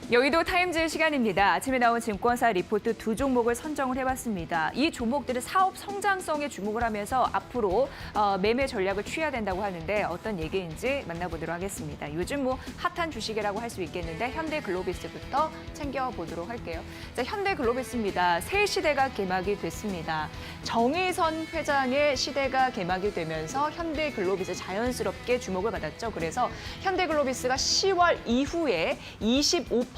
여의도 타임즈 시간입니다. 아침에 나온 증권사 리포트 두 종목을 선정을 해봤습니다. 이 종목들은 사업 성장성에 주목을 하면서 앞으로 매매 전략을 취해야 된다고 하는데 어떤 얘기인지 만나보도록 하겠습니다. 요즘 핫한 주식이라고 할 수 있겠는데 현대글로비스부터 챙겨보도록 할게요. 자, 현대글로비스입니다. 새 시대가 개막이 됐습니다. 정의선 회장의 시대가 개막이 되면서 현대글로비스 자연스럽게 주목을 받았죠. 그래서 현대글로비스가 10월 이후에 25%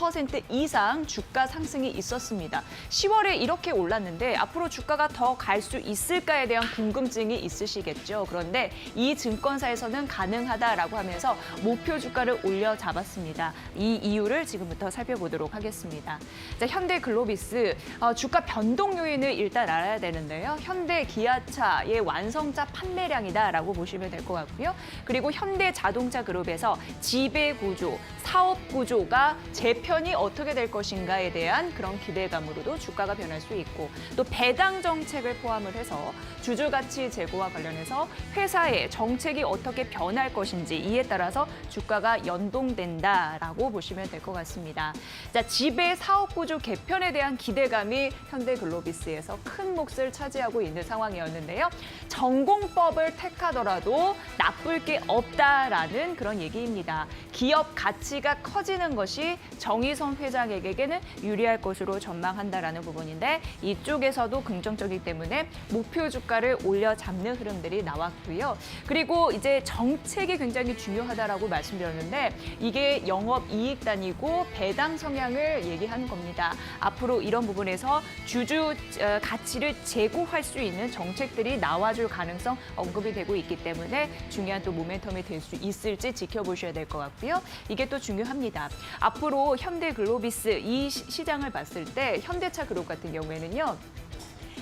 이상 주가 상승이 있었습니다. 10월에 이렇게 올랐는데 앞으로 주가가 더 갈 수 있을까에 대한 궁금증이 있으시겠죠. 그런데 이 증권사에서는 가능하다라고 하면서 목표 주가를 올려 잡았습니다. 이 이유를 지금부터 살펴보도록 하겠습니다. 자, 현대글로비스 주가 변동 요인을 일단 알아야 되는데요. 현대기아차의 완성차 판매량이다라고 보시면 될 것 같고요. 그리고 현대자동차 그룹에서 지배구조, 사업구조가 재편이 어떻게 될 것인가에 대한 그런 기대감으로도 주가가 변할 수 있고 또 배당 정책을 포함을 해서 주주가치 제고와 관련해서 회사의 정책이 어떻게 변할 것인지 이에 따라서 주가가 연동된다라고 보시면 될 것 같습니다. 자, 지배 사업구조 개편에 대한 기대감이 현대글로비스에서 큰 몫을 차지하고 있는 상황이었는데요. 전공법을 택하더라도 나쁠 게 없다라는 그런 얘기입니다. 기업 가치가 커지는 것이 정의선 회장에게는 유리할 것으로 전망한다라는 부분인데 이쪽에서도 긍정적이기 때문에 목표 주가를 올려 잡는 흐름들이 나왔고요. 그리고 이제 정책이 굉장히 중요하다라고 말씀드렸는데 이게 영업이익 단위고 배당 성향을 얘기하는 겁니다. 앞으로 이런 부분에서 주주 가치를 제고할 수 있는 정책들이 나와줄 가능성 언급이 되고 있기 때문에 중요한 또 모멘텀이 될 수 있을지 지켜보셔야 될 것 같고요. 이게 또 중요합니다. 앞으로 현대글로비스 이 시장을 봤을 때 현대차 그룹 같은 경우에는요.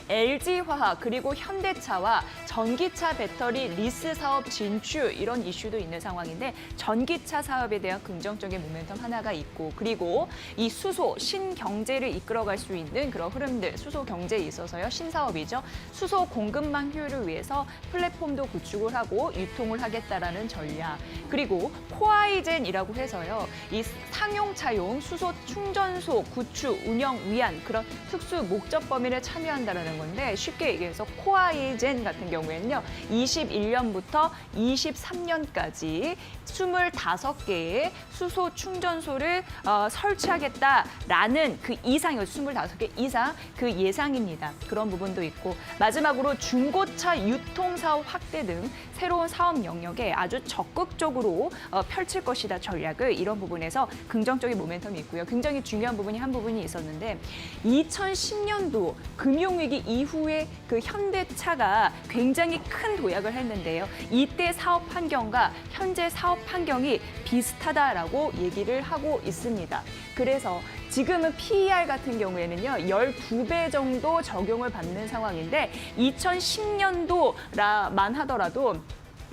LG화학 그리고 현대차와 전기차 배터리 리스 사업 진출 이런 이슈도 있는 상황인데 전기차 사업에 대한 긍정적인 모멘텀 하나가 있고 그리고 이 수소, 신경제를 이끌어갈 수 있는 그런 흐름들, 수소 경제에 있어서요. 신사업이죠. 수소 공급망 효율을 위해서 플랫폼도 구축을 하고 유통을 하겠다라는 전략. 그리고 코아이젠이라고 해서요. 이 상용차용 수소 충전소 구축, 운영, 위한 그런 특수 목적 범위를 참여한다는 건데 쉽게 얘기해서 코아이젠 같은 경우에는요. 21년부터 23년까지 25개의 수소 충전소를 설치하겠다라는 그 이상이요. 25개 이상 그 예상입니다. 그런 부분도 있고 마지막으로 중고차 유통 사업 확대 등 새로운 사업 영역에 아주 적극적으로 펼칠 것이다 전략을 이런 부분에서 긍정적인 모멘텀이 있고요. 굉장히 중요한 부분이 한 부분이 있었는데 2010년도 금융위기 이후에 그 현대차가 굉장히 큰 도약을 했는데요. 이때 사업 환경과 현재 사업 환경이 비슷하다라고 얘기를 하고 있습니다. 그래서 지금은 PER 같은 경우에는요. 12배 정도 적용을 받는 상황인데 2010년도만 하더라도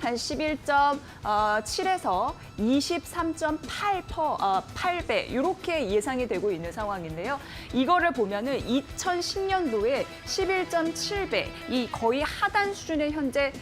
한 11.7에서 23.8배 이렇게 예상이 되고 있는 상황인데요. 이거를 보면은 2010년도에 11.7배 이 거의 하단 수준에 현재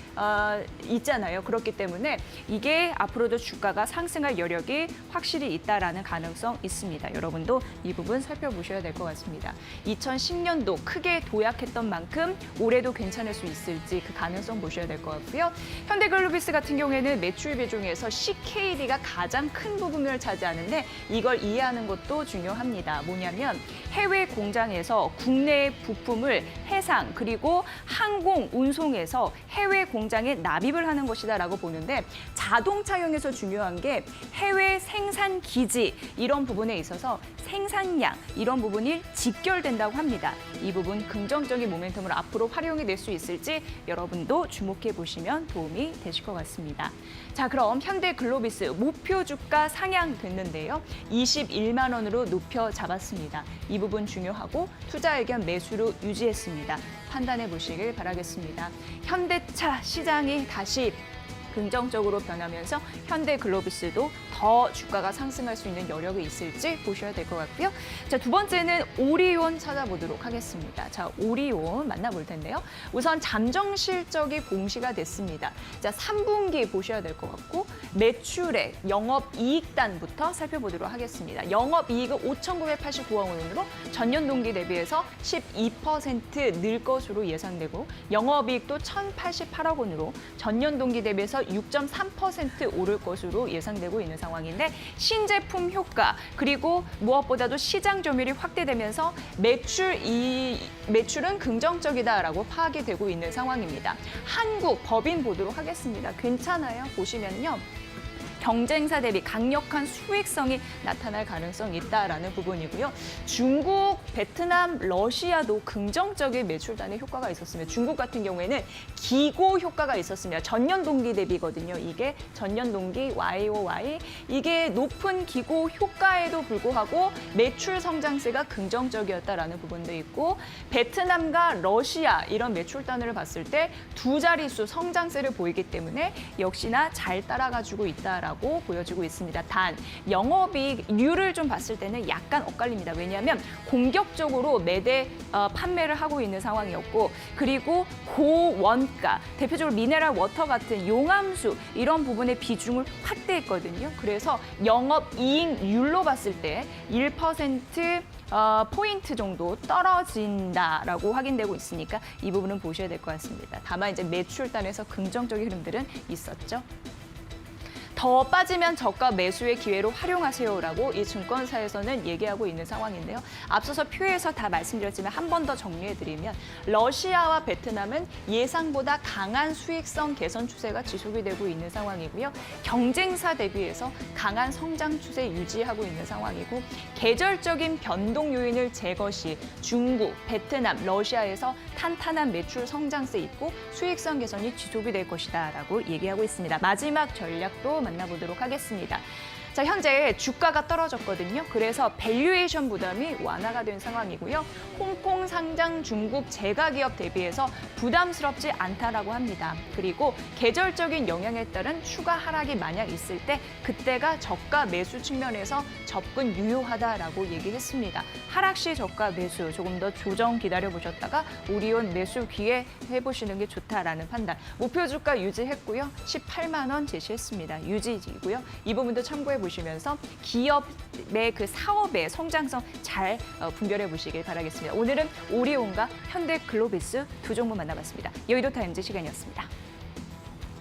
있잖아요. 그렇기 때문에 이게 앞으로도 주가가 상승할 여력이 확실히 있다라는 가능성 있습니다. 여러분도 이 부분 살펴보셔야 될 것 같습니다. 2010년도 크게 도약했던 만큼 올해도 괜찮을 수 있을지 그 가능성 보셔야 될 것 같고요. 현대글로비스 같은 경우에는 매출 비중에서 CKD가 가장 큰 부분을 차지하는데 이걸 이해하는 것도 중요합니다. 뭐냐면 해외 공장에서 국내 부품을 해상 그리고 항공 운송에서 해외 공장에 납입을 하는 것이다라고 보는데 자동차용에서 중요한 게 해외 생산 기지 이런 부분에 있어서 생산량 이런 부분이 직결된다고 합니다. 이 부분 긍정적인 모멘텀으로 앞으로 활용이 될 수 있을지 여러분도 주목해 보시면 도움이 되실 것 같습니다. 자, 그럼 현대글로비스 목표 주가 상향됐는데요. 21만 원으로 높여 잡았습니다. 이 부분 중요하고 투자 의견 매수로 유지했습니다. 판단해 보시길 바라겠습니다. 현대차 시장이 다시 긍정적으로 변하면서 현대글로비스도 더 주가가 상승할 수 있는 여력이 있을지 보셔야 될 것 같고요. 자, 두 번째는 오리온 찾아보도록 하겠습니다. 자, 오리온 만나볼 텐데요. 우선 잠정 실적이 공시가 됐습니다. 자, 3분기 보셔야 될 것 같고 매출액, 영업이익단부터 살펴보도록 하겠습니다. 영업이익은 5,989억 원으로 전년 동기 대비해서 12% 늘 것으로 예상되고 영업이익도 1,088억 원으로 전년 동기 대비해서 6.3% 오를 것으로 예상되고 있는 상황인데 신제품 효과 그리고 무엇보다도 시장 점유율이 확대되면서 매출은 긍정적이다라고 파악이 되고 있는 상황입니다. 한국 법인 보도록 하겠습니다. 괜찮아요. 보시면요. 경쟁사 대비 강력한 수익성이 나타날 가능성이 있다라는 부분이고요. 중국, 베트남, 러시아도 긍정적인 매출단의 효과가 있었습니다. 중국 같은 경우에는 기고 효과가 있었습니다. 전년 동기 대비거든요. 이게 전년 동기 YOY. 이게 높은 기고 효과에도 불구하고 매출 성장세가 긍정적이었다라는 부분도 있고 베트남과 러시아 이런 매출단을 봤을 때 두 자릿수 성장세를 보이기 때문에 역시나 잘 따라가지고 있다라고 보여지고 있습니다. 단 영업이익률을 좀 봤을 때는 약간 엇갈립니다. 왜냐하면 공격적으로 매대 판매를 하고 있는 상황이었고 그리고 고원가, 대표적으로 미네랄 워터 같은 용암수 이런 부분의 비중을 확대했거든요. 그래서 영업이익률로 봤을 때 1% 포인트 정도 떨어진다라고 확인되고 있으니까 이 부분은 보셔야 될 것 같습니다. 다만 이제 매출단에서 긍정적인 흐름들은 있었죠. 더 빠지면 저가 매수의 기회로 활용하세요라고 이 증권사에서는 얘기하고 있는 상황인데요. 앞서서 표에서 다 말씀드렸지만 한 번 더 정리해드리면 러시아와 베트남은 예상보다 강한 수익성 개선 추세가 지속이 되고 있는 상황이고요. 경쟁사 대비해서 강한 성장 추세 유지하고 있는 상황이고 계절적인 변동 요인을 제거 시 중국, 베트남, 러시아에서 탄탄한 매출 성장세 있고 수익성 개선이 지속이 될 것이다라고 얘기하고 있습니다. 마지막 전략도 만나보도록 하겠습니다. 자, 현재 주가가 떨어졌거든요. 그래서 밸류에이션 부담이 완화가 된 상황이고요. 홍콩 상장 중국 제과기업 대비해서 부담스럽지 않다라고 합니다. 그리고 계절적인 영향에 따른 추가 하락이 만약 있을 때 그때가 저가 매수 측면에서 접근 유효하다라고 얘기했습니다. 하락 시 저가 매수 조금 더 조정 기다려보셨다가 오리온 매수 기회 해보시는 게 좋다라는 판단. 목표 주가 유지했고요. 18만 원 제시했습니다. 유지이고요. 이 부분도 참고해 보시면서 기업의 그 사업의 성장성 잘 분별해 보시길 바라겠습니다. 오늘은 오리온과 현대글로비스 두 종목 만나봤습니다. 여의도 타임즈 시간이었습니다.